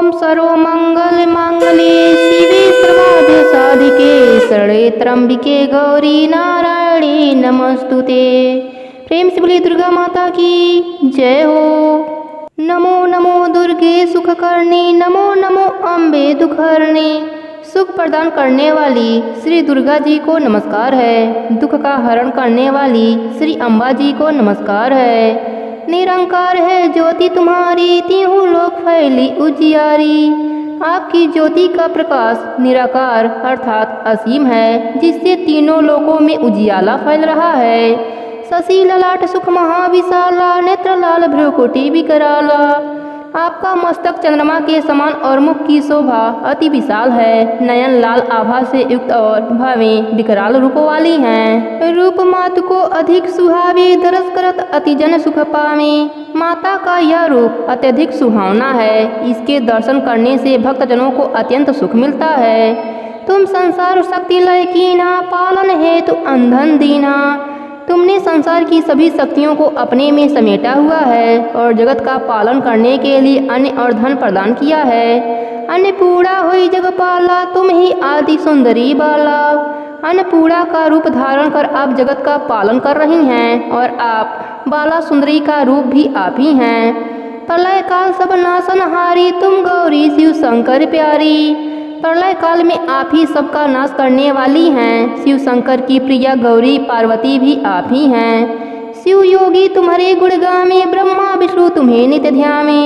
सर्वमंगल मांगल्ये शिवे सर्वार्थ साधिके शरणे त्र्यंबिके गौरी नारायणी नमस्तुते। प्रेम से बोलिए दुर्गा माता की जय हो। नमो नमो दुर्गे सुखकर्णी, नमो नमो अम्बे दुखहरणी। सुख प्रदान करने वाली श्री दुर्गा जी को नमस्कार है। दुख का हरण करने वाली श्री अम्बा जी को नमस्कार है। निरंकार है ज्योति तुम्हारी, तीनों लोक फैली उजियारी। आपकी ज्योति का प्रकाश निराकार अर्थात असीम है, जिससे तीनों लोकों में उजियाला फैल रहा है। शशि ललाट सुख महाविशाला, नेत्र लाल भ्रुकुटी विकराला। आपका मस्तक चंद्रमा के समान और मुख की शोभा अति विशाल है। नयन लाल आभा से युक्त और भवें विकराल रूप वाली हैं। रूप मातु को अधिक सुहावे, दरस करत अति जन सुख पावे। माता का यह रूप अत्यधिक सुहावना है। इसके दर्शन करने से भक्तजनों को अत्यंत सुख मिलता है। तुम संसार शक्ति लय कीना, पालन हेतु अंधन दीना। तुमने संसार की सभी शक्तियों को अपने में समेटा हुआ है और जगत का पालन करने के लिए अन्न और धन प्रदान किया है। अन्नपूर्णा हुई जगपाला, तुम ही आदि सुंदरी बाला। अन्नपूर्णा का रूप धारण कर आप जगत का पालन कर रही हैं और आप बाला सुंदरी का रूप भी आप ही हैं। प्रलय काल सब नाशनहारी, तुम गौरी शिव शंकर प्यारी। प्रलय काल में आप ही सबका नाश करने वाली हैं। शिव शंकर की प्रिया गौरी पार्वती भी आप ही हैं। शिव योगी तुम्हारे गुण गावे, ब्रह्मा विष्णु तुम्हें नित्य ध्यावे।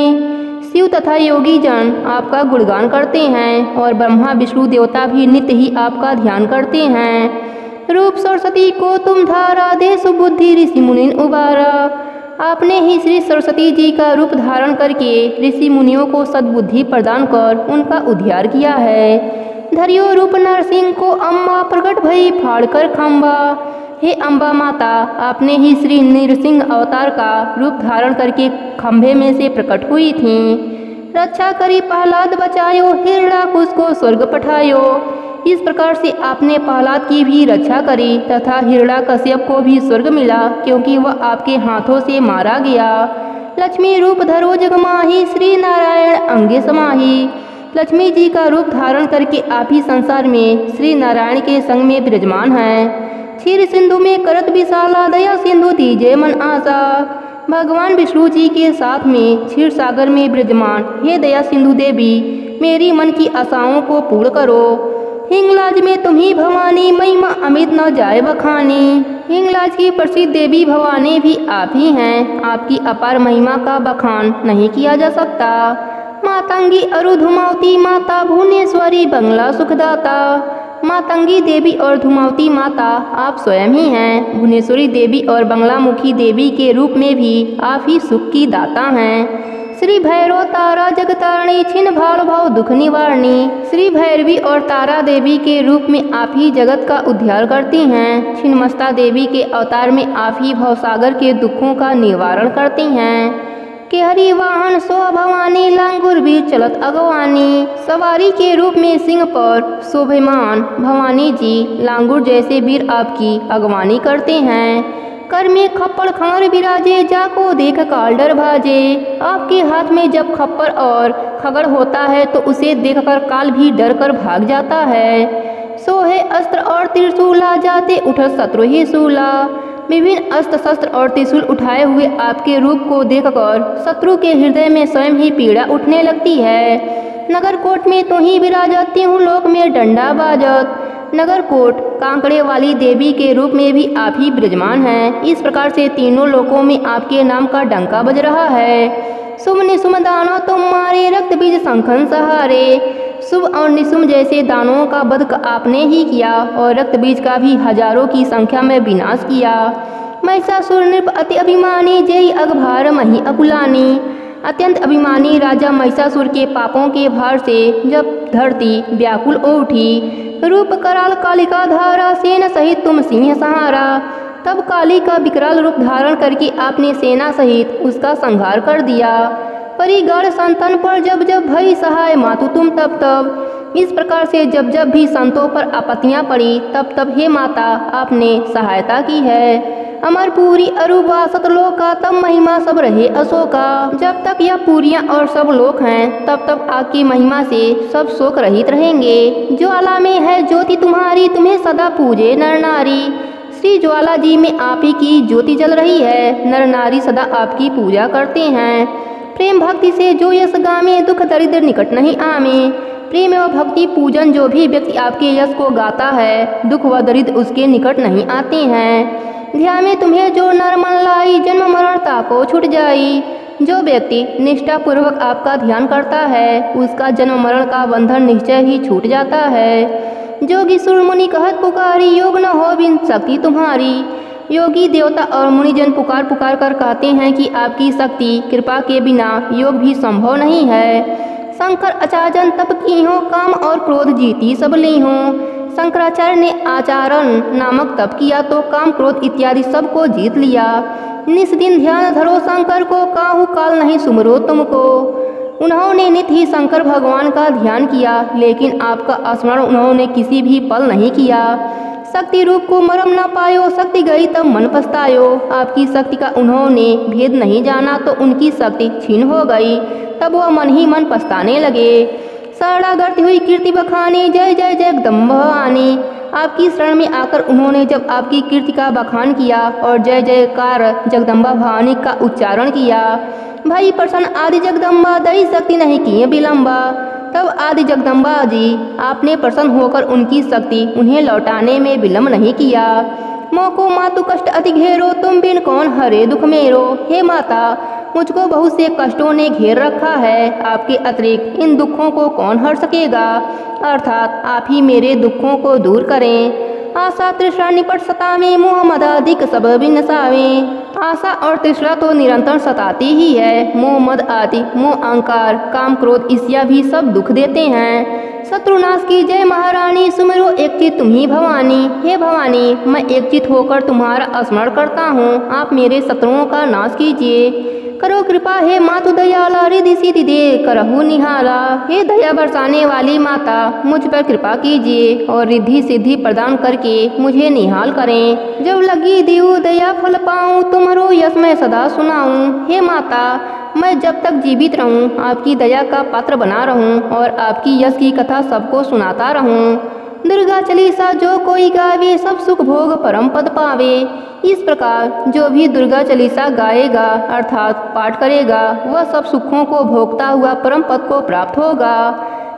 शिव तथा योगी जन आपका गुणगान करते हैं और ब्रह्मा विष्णु देवता भी नित्य ही आपका ध्यान करते हैं। रूप सरस्वती को तुम धारा, दे सुबुद्धि ऋषि मुनि उबारा। आपने ही श्री सरस्वती जी का रूप धारण करके ऋषि मुनियों को सद्बुद्धि प्रदान कर उनका उद्धार किया है। धरियो रूप नरसिंह को अम्बा, प्रकट भई फाड़ कर खम्बा। हे अम्बा माता, आपने ही श्री नरसिंह अवतार का रूप धारण करके खम्भे में से प्रकट हुई थीं। रक्षा करी प्रहलाद बचायो, हिरण्याकुश को स्वर्ग पठायो। इस प्रकार से आपने प्रहलाद की भी रक्षा करी तथा हिरण्याकश्यप को भी स्वर्ग मिला, क्योंकि वह आपके हाथों से मारा गया। लक्ष्मी रूप धरो जग माही, श्री नारायण अंगे समाही। लक्ष्मी जी का रूप धारण करके आप ही संसार में श्री नारायण के संग में विराजमान हैं। क्षीर सिंधु में करत विशाला, दया सिंधु दीजे मन आशा। भगवान विष्णु जी के साथ में क्षीर सागर में विराजमान हे दया सिंधु देवी, मेरी मन की आशाओं को पूर्ण करो। हिंगलाज में तुम्ही भवानी, महिमा अमित न जाए बखानी। हिंगलाज की प्रसिद्ध देवी भवानी भी आप ही हैं। आपकी अपार महिमा का बखान नहीं किया जा सकता। मातंगी अरु धुमावती माता, भुवनेश्वरी बंगला सुखदाता। मातंगी देवी और धुमावती माता आप स्वयं ही हैं। भुवनेश्वरी देवी और बंगलामुखी देवी के रूप में भी आप ही सुख की दाता हैं। श्री भैरव तारा जगतारणी, छिन्न भाव भाव दुख निवारणी। श्री भैरवी और तारा देवी के रूप में आप ही जगत का उद्धार करती हैं। छिन्नमस्ता देवी के अवतार में आप ही भवसागर के दुखों का निवारण करती हैं। केहरी वाहन सो भवानी, लांगुर भी चलत अगवानी। सवारी के रूप में सिंह पर शोभमान भवानी जी लांगुर जैसे वीर आपकी अगवानी करते हैं। कर में खप्पर खंगर विराजे, जाको देख काल डर भाजे। आपके हाथ में जब खप्पर और खगर होता है तो उसे देखकर काल भी डर कर भाग जाता है। सोहे अस्त्र और त्रिशूला, जाते उठ शत्रु ही सूला। विभिन्न अस्त्र शस्त्र और त्रिशूल उठाए हुए आपके रूप को देखकर शत्रु के हृदय में स्वयं ही पीड़ा उठने लगती है। नगर कोट में तो ही विराजती हूँ, लोक में डंडा बाजत। नगरकोट कांकड़े वाली देवी के रूप में भी आप ही विराजमान हैं। इस प्रकार से तीनों लोकों में आपके नाम का डंका बज रहा है। शुभ निशुम दानों तुम मारे, रक्त बीज शंखन सहारे। शुभ और निशुम जैसे दानों का वध आपने ही किया और रक्त बीज का भी हजारों की संख्या में विनाश किया। महिषासुर नृप अति अभिमानी, जय अघभार मही अकुलानी। अत्यंत अभिमानी राजा महिषासुर के पापों के भार से जब धरती व्याकुल हो उठी, रूप कराल कालिका धारा, सेना सहित तुम सिंह सहारा। तब काली का विकराल रूप धारण करके आपने सेना सहित उसका संहार कर दिया। परिगण संतन पर जब जब भई सहाय, मातु तुम तब तब। इस प्रकार से जब जब भी संतों पर आपत्तियां पड़ी तब तब हे माता आपने सहायता की है। अमरपुरी अरूपा सतलोका तब महिमा सब रहे अशोका। जब तक यह पुरियां और सब लोक हैं तब तक आपकी महिमा से सब शोक रहित रहेंगे। ज्वाला में है ज्योति तुम्हारी, तुम्हें सदा पूजे नर नारी। श्री ज्वाला जी में आप ही की ज्योति जल रही है, नर नारी सदा आपकी पूजा करते हैं। प्रेम भक्ति से जो यश गामे, दुख दरिद्र निकट नहीं आमे। प्रेम व भक्ति पूजन जो भी व्यक्ति आपके यश को गाता है, दुख व दरिद्र उसके निकट नहीं आते हैं। ध्यान में तुम्हें जो नर मन लाई, जन्म मरणता को छूट जाई। जो व्यक्ति निष्ठा पूर्वक आपका ध्यान करता है, उसका जन्म मरण का बंधन निश्चय ही छूट जाता है। जोगी सुर मुनि कहत पुकारी, योग न हो बिन शक्ति तुम्हारी। योगी देवता और मुनिजन पुकार पुकार कर कहते हैं कि आपकी शक्ति कृपा के बिना योग भी संभव नहीं है। शंकर आचार्य तप की हो, काम और क्रोध जीती सब ली हो। शंकराचार्य ने आचारण नामक तप किया तो काम क्रोध इत्यादि सबको जीत लिया। निस दिन ध्यान धरो शंकर को, काहू काल नहीं सुमरो तुमको। उन्होंने नित ही शंकर भगवान का ध्यान किया, लेकिन आपका स्मरण उन्होंने किसी भी पल नहीं किया। शक्ति रूप को मरम न पायो, शक्ति गई तब मन पछतायो। आपकी शक्ति का उन्होंने भेद नहीं जाना तो उनकी शक्ति छीन हो गई, तब वह मन ही मन पछताने लगे। शरणागत हुई कीर्ति बखानी, जय जय जगदम्ब भवानी। आपकी शरण में आकर उन्होंने जब आपकी कीर्ति का बखान किया और जय जयकार जगदम्बा भवानी का उच्चारण किया, भाई प्रसन्न आदि जगदम्बा, दई शक्ति नहीं किए विलम्बा। तब आदि जगदम्बा जी आपने प्रसन्न होकर उनकी शक्ति उन्हें लौटाने में विलम्ब नहीं किया। मोको मातु कष्ट अति घेरो, तुम बिन कौन हरे दुख मेरो। हे माता, मुझको बहुत से कष्टों ने घेर रखा है, आपके अतिरिक्त इन दुखों को कौन हर सकेगा। अर्थात आप ही मेरे दुखों को दूर करें। आशा तृष्णा निपट सतावे, मोह मद अधिक सब बिनसावे। आशा और तृष्णा तो निरंतर सताती ही है। मोह मद आदि, मोह अहंकार, काम क्रोध ईर्ष्या भी सब दुख देते हैं। शत्रुनाश की जय महारानी, सुमिरो एक चित तुम ही भवानी। हे भवानी, मैं एक चित होकर तुम्हारा स्मरण करता हूँ, आप मेरे शत्रुओं का नाश कीजिए। करो कृपा हे मातु दयाला, रिधि सिद्धि दे करहु निहाला। हे दया बरसाने वाली माता, मुझ पर कृपा कीजिए और रिद्धि सिद्धि प्रदान करके मुझे निहाल करें। जब लगी दीऊ दया फल पाऊँ, तुम्हारो यश मैं सदा सुनाऊँ। हे माता, मैं जब तक जीवित रहूँ आपकी दया का पात्र बना रहूँ और आपकी यश की कथा सबको सुनाता रहूँ। दुर्गा चालीसा जो कोई गावे, सब सुख भोग परम पद पावे। इस प्रकार जो भी दुर्गा चालीसा गाएगा अर्थात पाठ करेगा, वह सब सुखों को भोगता हुआ परम पद को प्राप्त होगा।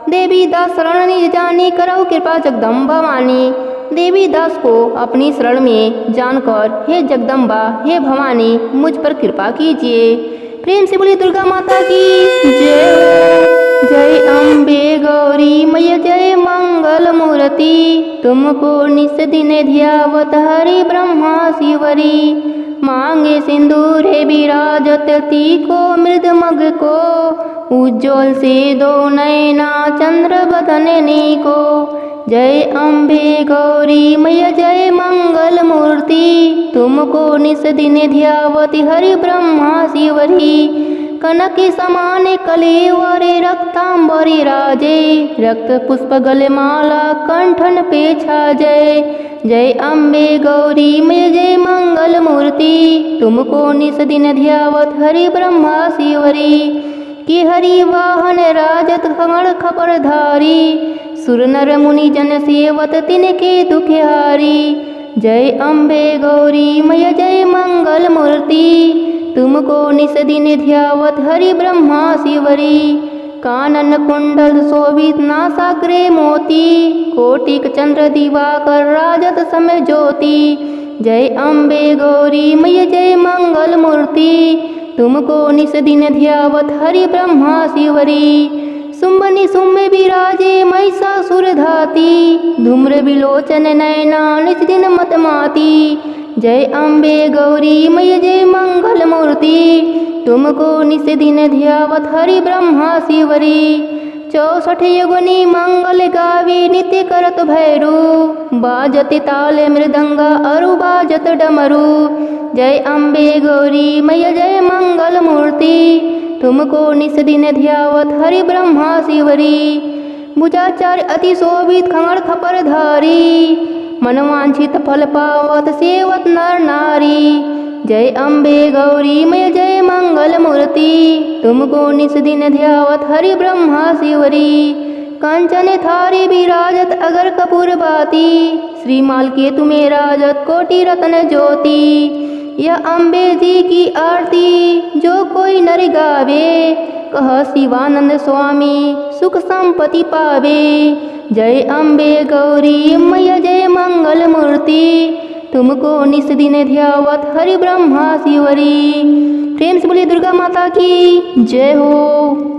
देवी दास शरण निज जानी, करहु कृपा जगदम्बा भवानी। देवी दास को अपनी शरण में जानकर हे जगदम्बा, हे भवानी, मुझ पर कृपा कीजिए। प्रेम से बोली दुर्गा माता की जय। जय अम्बे गौरी मैया, जय मंगल मूर्ति। तुमको निस दिन ध्यावत हरि ब्रह्मा शिवरी। मांगे सिंदूर है विराजत, तीको मृद मग को। उज्ज्वल से दो नैना चंद्र बदननी को। जय अम्बे गौरी मैया, जय मंगल मूर्ति। तुमको निस दिन ध्यावती हरि ब्रह्मा शिवरी। कनक समान कलेवरे रक्तांबरी राजे। रक्त पुष्प गले माला कंठन पे छाजय। जय अम्बे गौरी मैया, जय मंगल मूर्ति। तुमको निस दिन ध्यावत हरि ब्रह्मा शिवरी। कि हरि वाहन राजत खमण खपर धारी। सुर नर मुनि जन सेवत तिनके दुखहारी। जय अम्बे गौरी मैया, जय मंगल मूर्ति। तुमको निस दिन ध्यावत हरि ब्रह्मा शिवरी। कानन कुंडल शोभित नासाग्रे मोती। कोटिक चंद्र दिवाकर राजत समय ज्योति। जय अम्बे गौरी मैया, जय मंगल मूर्ति। तुमको निस दिन ध्यावत हरि ब्रह्मा शिवरी। शुंभनि शुंभ विराजे महिषासुर धाती। धूम्र विलोचन नयना निज दिन मत माती। जय अम्बे गौरी मैया, जय मंगल मूर्ति। तुमको निस दिन ध्यावत हरि ब्रह्मा शिवरी। 64 युगनी मंगल गावे नित्य करत भैरू। बाजत ताल मृदंगा अरु बाजत डमरू। जय अम्बे गौरी मैया, जय मंगल मूर्ति। तुमको निस दिन ध्यावत हरि ब्रह्मा शिवरी। भुजाचार्य अति शोभित खंगड़ खपर धारी। मनवांछित फल पावत सेवत नर नारी। जय अम्बे गौरी मय जय मंगल मूर्ति, तुमको निस दिन ध्यावत हरि ब्रह्मा शिवरी। कंचन थारी विराजत अगर कपूर बाती, श्रीमाल के तुम्हें राजत कोटि रत्न ज्योति। यह अम्बे जी की आरती जो कोई नर गावे, कह शिवानंद स्वामी सुख संपत्ति पावे। जय अम्बे गौरी मय जय मंगल मूर्ति, तुमको निस दिन ध्यावत हरि ब्रह्मा शिवरी। प्रेम से बोलिए दुर्गा माता की जय हो।